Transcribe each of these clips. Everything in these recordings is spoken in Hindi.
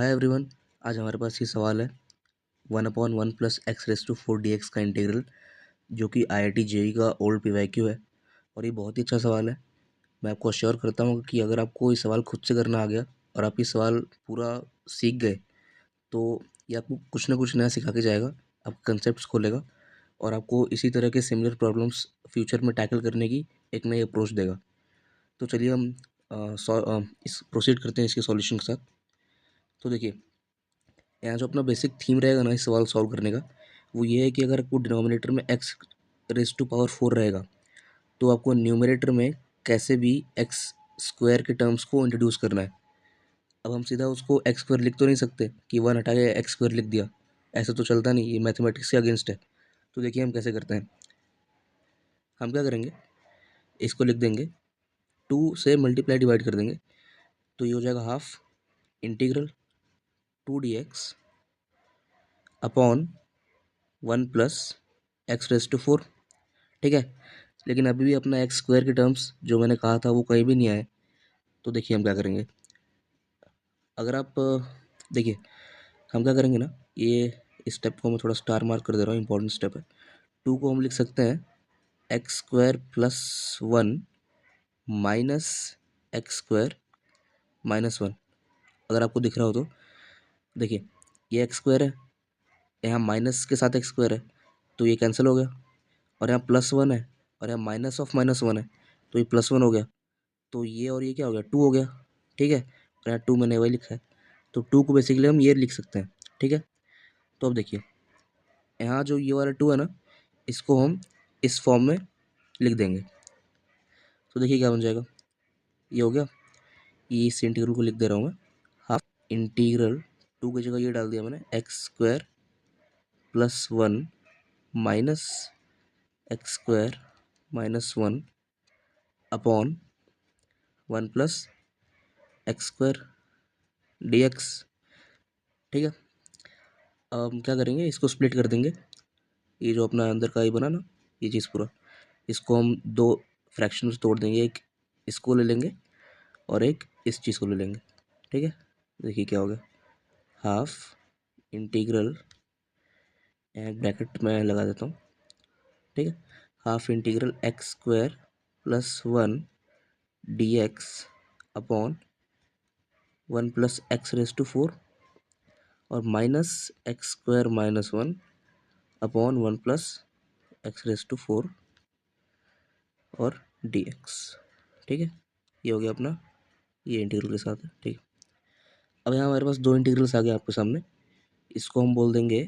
Hi everyone. आज हमारे पास ये सवाल है 1/1 plus x raise to 4 dx का इंटीग्रल, जो कि IIT जेई का ओल्ड PYQ है। और ये बहुत ही अच्छा सवाल है। मैं आपको अश्योर करता हूँ कि अगर आपको ये सवाल खुद से करना आ गया और आप ये सवाल पूरा सीख गए तो ये आपको कुछ ना कुछ नया सिखा के जाएगा, आपके कंसेप्ट खोलेगा और आपको इसी तरह के सिमिलर प्रॉब्लम्स फ्यूचर में टैकल करने की एक नई अप्रोच देगा। तो चलिए हम इस प्रोसीड करते हैं इसके सॉल्यूशन के साथ। तो देखिए, यहाँ जो अपना बेसिक थीम रहेगा ना इस सवाल सॉल्व करने का, वो ये है कि अगर आपको डिनोमिनेटर में एक्स रेज टू पावर 4 रहेगा तो आपको न्यूमरेटर में कैसे भी एक्स स्क्वायर के टर्म्स को इंट्रोड्यूस करना है। अब हम सीधा उसको एक्स स्क्वायर लिख तो नहीं सकते कि 1 हटा के एक्स स्क्वायर लिख दिया, ऐसा तो चलता नहीं, ये मैथमेटिक्स के अगेंस्ट है। तो देखिए हम कैसे करते हैं। हम क्या करेंगे, इसको लिख देंगे 2 से मल्टीप्लाई डिवाइड कर देंगे, तो ये हो जाएगा half integral 2 dx upon 1 plus x raise to 4। ठीक है, लेकिन अभी भी अपना एक्स स्क्वायर के टर्म्स जो मैंने कहा था वो कहीं भी नहीं आए। तो देखिए हम क्या करेंगे। अगर आप देखिए हम क्या करेंगे ना, ये स्टेप को मैं थोड़ा स्टार मार्क कर दे रहा हूँ, इंपॉर्टेंट स्टेप है। 2 को हम लिख सकते हैं x square plus 1 minus x square minus 1। अगर आपको दिख रहा हो तो देखिए, ये एक्स स्क्वायर है, यहाँ माइनस के साथ एक्स स्क्वायर है तो ये कैंसिल हो गया, और यहाँ प्लस 1 है और यहाँ माइनस ऑफ माइनस 1 है तो ये प्लस 1 हो गया। तो ये और ये क्या हो गया, 2 हो गया। ठीक है, और यहाँ 2 मैंने वही लिखा है, तो 2 को बेसिकली हम ये लिख सकते हैं। ठीक है, तो अब देखिए यहाँ जो ये वाला 2 है ना, इसको हम इस फॉर्म में लिख देंगे। तो देखिए क्या बन जाएगा, ये हो गया। ये इस इंटीग्रल को लिख दे रहा हूँ मैं, हाफ इंटीग्रल 2 की जगह ये डाल दिया मैंने x square plus 1 minus x square minus 1 upon 1 plus x square dx। ठीक है, अब हम क्या करेंगे, इसको स्प्लिट कर देंगे। ये जो अपना अंदर का ये बना ना, ये चीज़ पूरा, इसको हम दो फ्रैक्शन में तोड़ देंगे। एक इसको ले लेंगे और एक इस चीज़ को ले लेंगे। ठीक है, देखिए क्या हो गया, हाफ इंटीग्रल, ब्रैकेट में लगा देता हूँ। ठीक है, half integral x square plus 1 dx upon 1 plus x raise to 4 और minus x square minus 1 upon 1 plus x raise to 4 और dx। ठीक है, ये हो गया अपना, ये इंटीग्रल के साथ है। ठीक है, अब यहाँ हमारे पास दो इंटीग्रल्स आ गए आपके सामने। इसको हम बोल देंगे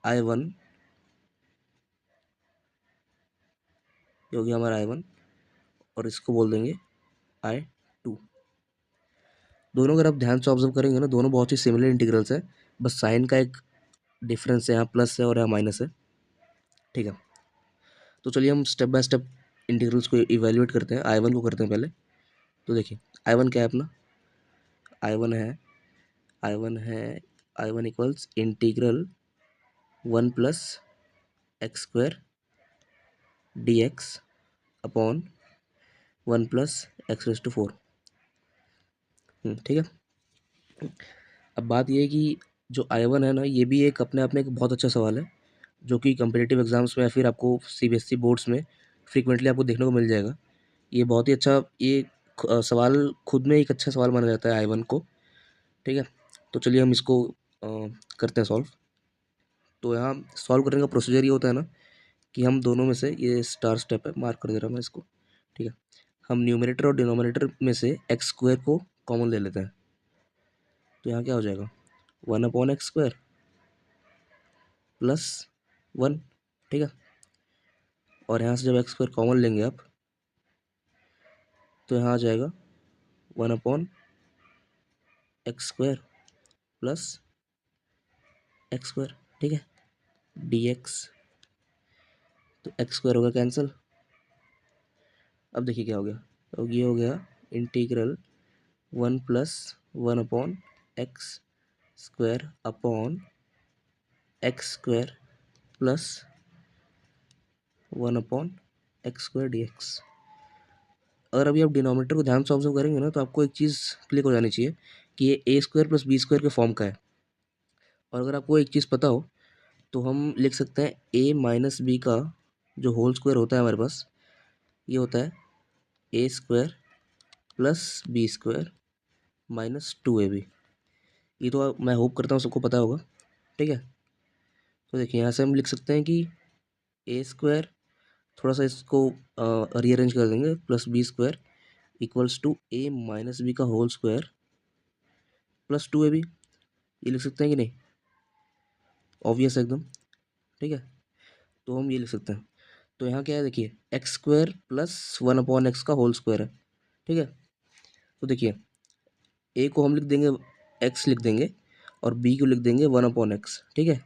I1, ये हो गया हमारा I1, और इसको बोल देंगे I2। दोनों अगर आप ध्यान से ऑब्जर्व करेंगे ना, दोनों बहुत ही सिमिलर इंटीग्रल्स है, बस साइन का एक डिफरेंस है, यहाँ प्लस है और यहाँ माइनस है। ठीक है, तो चलिए हम स्टेप बाय स्टेप इंटीग्रल्स को इवेल्युएट करते हैं। I1 को करते हैं पहले। तो देखिए I1 क्या है अपना, I1 है I1 है I1 equals integral 1 plus x square dx upon 1 plus x raise to 4। ठीक है, अब बात ये है कि जो I1 है ना, ये भी एक अपने आप में एक बहुत अच्छा सवाल है, जो कि कम्पिटिटिव एग्जाम्स में या फिर आपको CBSE बोर्ड्स में फ्रीक्वेंटली आपको देखने को मिल जाएगा। ये बहुत ही अच्छा, ये सवाल खुद में एक अच्छा सवाल माना जाता है I1 को। ठीक है, तो चलिए हम इसको करते हैं सॉल्व। तो यहाँ सॉल्व करने का प्रोसीजर ये होता है ना कि हम दोनों में से, ये स्टार स्टेप है, मार्क कर दे रहा हूँ मैं इसको। ठीक है, हम न्यूमरेटर और डिनोमिनेटर में से एक्स स्क्वायर को कॉमन ले लेते हैं। तो यहाँ क्या हो जाएगा, 1 अपॉन एक्स स्क्वायर प्लस 1। ठीक है, और यहाँ से जब एक्स स्क्वायर कॉमन लेंगे आप, तो यहाँ आ जाएगा 1 upon x square plus x square. ठीक है, dx, तो एक्स स्क्वायर होगा कैंसिल। अब देखिए क्या हो गया, तो ये हो गया integral 1 plus 1 upon x square upon x square plus 1 upon x square dx। अगर अभी आप डिनोमिनेटर को ध्यान से ऑब्जर्व करेंगे ना, तो आपको एक चीज़ क्लिक हो जानी चाहिए कि ये ए स्क्वायर प्लस बी स्क्वायर के फॉर्म का है। और अगर आपको एक चीज़ पता हो तो हम लिख सकते हैं ए माइनस बी का जो होल स्क्वायर होता है हमारे पास, ये होता है a square plus b square minus 2ab। ये तो मैं होप करता हूँ सबको पता होगा। ठीक है, तो देखिए यहाँ से हम लिख सकते हैं कि ए स्क्वायर, थोड़ा सा इसको रीअरेंज कर देंगे, plus b square equals to a minus b का होल स्क्वायर प्लस 2ab। ये लिख सकते हैं कि नहीं? ऑब्वियस एकदम। ठीक है, तो हम ये लिख सकते हैं। तो यहाँ क्या है, देखिए एक्स स्क्वायर प्लस 1/x का होल स्क्वायर है। ठीक है, तो देखिए ए को हम लिख देंगे, एक्स लिख देंगे, और बी को लिख देंगे 1/x। ठीक है,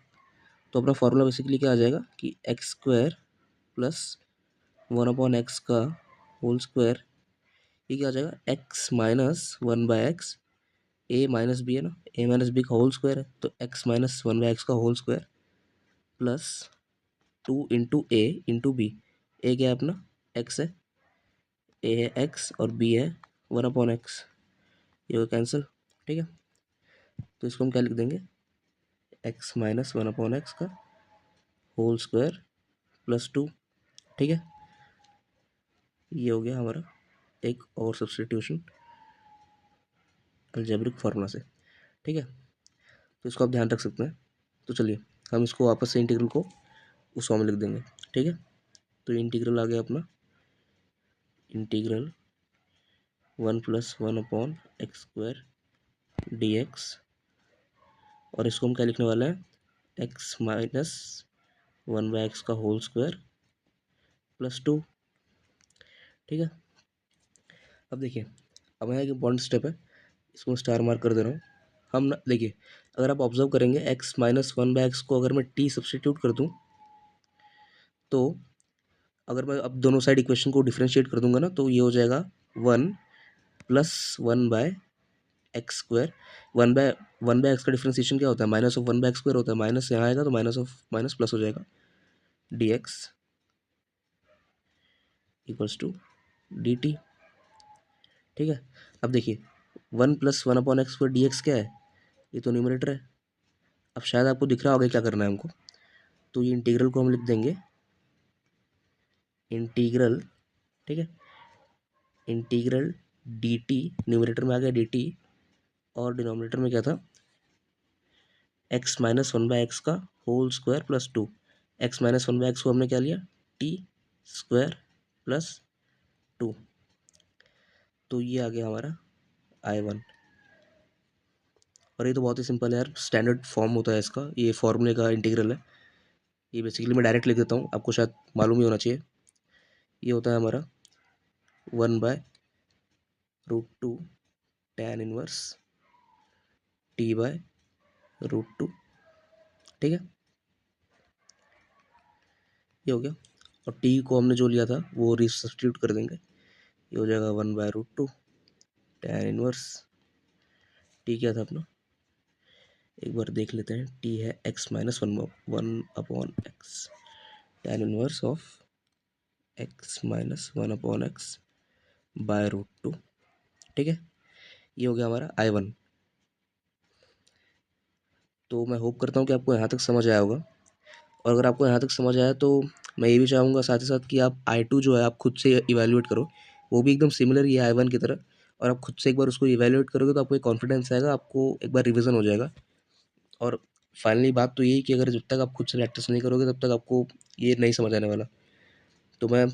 तो अपना फॉर्मूला बेसिकली क्या आ जाएगा कि एक्स स्क्वायर प्लस 1/x का होल स्क्वायर, ये क्या आ जाएगा, एक्स माइनस 1/x। ए माइनस बी है ना, ए माइनस बी का होल स्क्वायर है, तो एक्स माइनस 1/x का होल स्क्वायर प्लस 2 इंटू ए इंटू बी। ए क्या है अपना, एक्स है, ए है एक्स और बी है 1/x। ये हो कैंसिल। ठीक है, तो इसको हम क्या लिख देंगे, एक्स माइनस 1/x का होल स्क्वायर प्लस 2। ठीक है, ये हो गया हमारा एक और सब्स्टिट्यूशन अलजेब्रिक फार्मूला से। ठीक है, तो इसको आप ध्यान रख सकते हैं। तो चलिए हम इसको वापस से इंटीग्रल को उस फॉर्म में लिख देंगे। ठीक है, तो इंटीग्रल आ गया अपना इंटीग्रल 1+1/x² dx, और इसको हम क्या लिखने वाले हैं, एक्स माइनस 1/x का होल स्क्वायर प्लस 2। ठीक है, अब देखिए, अब यहाँ एक इम्पॉर्टेंट स्टेप है, इसको स्टार मार्क कर दे रहा हूँ। हम ना देखिए, अगर आप ऑब्जर्व करेंगे एक्स माइनस 1/x को अगर मैं टी सब्सटीट्यूट कर दूँ, तो अगर मैं अब दोनों साइड इक्वेशन को डिफ्रेंशिएट कर दूंगा ना, तो ये हो जाएगा 1+1/x²। 1/x का डिफ्रेंशिएशन क्या होता है, माइनस ऑफ 1/x² होता है। माइनस यहाँ आएगा तो माइनस ऑफ माइनस प्लस हो जाएगा, dx इक्वल्स टू dt। ठीक है, अब देखिए 1+1/x² dx क्या है, ये तो न्यूमरेटर है। अब शायद आपको दिख रहा होगा क्या करना है हमको, तो ये इंटीग्रल को हम लिख देंगे इंटीग्रल, ठीक है, इंटीग्रल dt, न्यूमरेटर में आ गया dt, और डिनोमिनेटर में क्या था, एक्स माइनस 1/x का whole square plus 2। X minus 1/x को हमने क्या लिया, टी स्क्वायर प्लस 2। तो ये आ गया हमारा I1। और ये तो बहुत ही सिंपल है यार, स्टैंडर्ड फॉर्म होता है इसका, ये फॉर्मूले का इंटीग्रल है। ये बेसिकली मैं डायरेक्ट लिख देता हूँ, आपको शायद मालूम ही होना चाहिए। ये होता है हमारा 1/√2 tan इनवर्स t/√2। ठीक है, ये हो गया, और t को हमने जो लिया था वो रिसब्स्टिट्यूट कर देंगे। ये हो जाएगा 1/√2 tan इनवर्स, t क्या था अपना, एक बार देख लेते हैं, t है x minus 1/x, tan inverse of x minus 1/x by √2। ठीक है, ये हो गया हमारा I1। तो मैं होप करता हूँ कि आपको यहाँ तक समझ आया होगा, और अगर आपको यहाँ तक समझ आया तो मैं ये भी चाहूँगा साथ ही साथ कि आप I2 जो है आप खुद से इवेल्युएट करो, वो भी एकदम सिमिलर ही है I1 की तरह। और आप खुद से एक बार उसको इवेल्युएट करोगे तो आपको एक कॉन्फिडेंस आएगा, आपको एक बार रिविजन हो जाएगा। और फाइनली बात तो यही कि अगर जब तक आप खुद से प्रैक्टिस नहीं करोगे तब तक आपको ये नहीं समझ आने वाला। तो मैं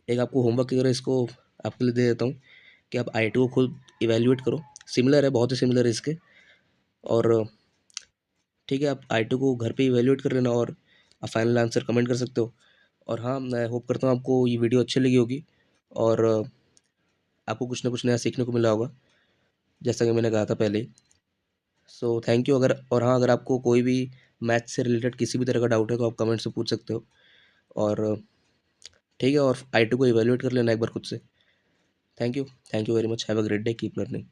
एक आपको होमवर्क की तरह इसको आपके लिए दे देता हूँ कि आप I2 को खुद इवेल्युएट करो, सिमिलर है, बहुत ही सिमिलर है इसके। और ठीक है, आप I2 को घर पे इवेल्युएट कर लेना और आप फाइनल आंसर कमेंट कर सकते हो। और हाँ, मैं होप करता हूँ आपको ये वीडियो अच्छी लगी होगी, और आपको कुछ ना कुछ नया सीखने को मिला होगा, जैसा कि मैंने कहा था पहले ही। So thank you. अगर और हाँ, अगर आपको कोई भी मैथ से रिलेटेड किसी भी तरह का डाउट है तो आप कमेंट से पूछ सकते हो। और ठीक है, और I2 को इवेल्युएट कर लेना एक बार खुद से। Thank you very much, have a great day, keep learning.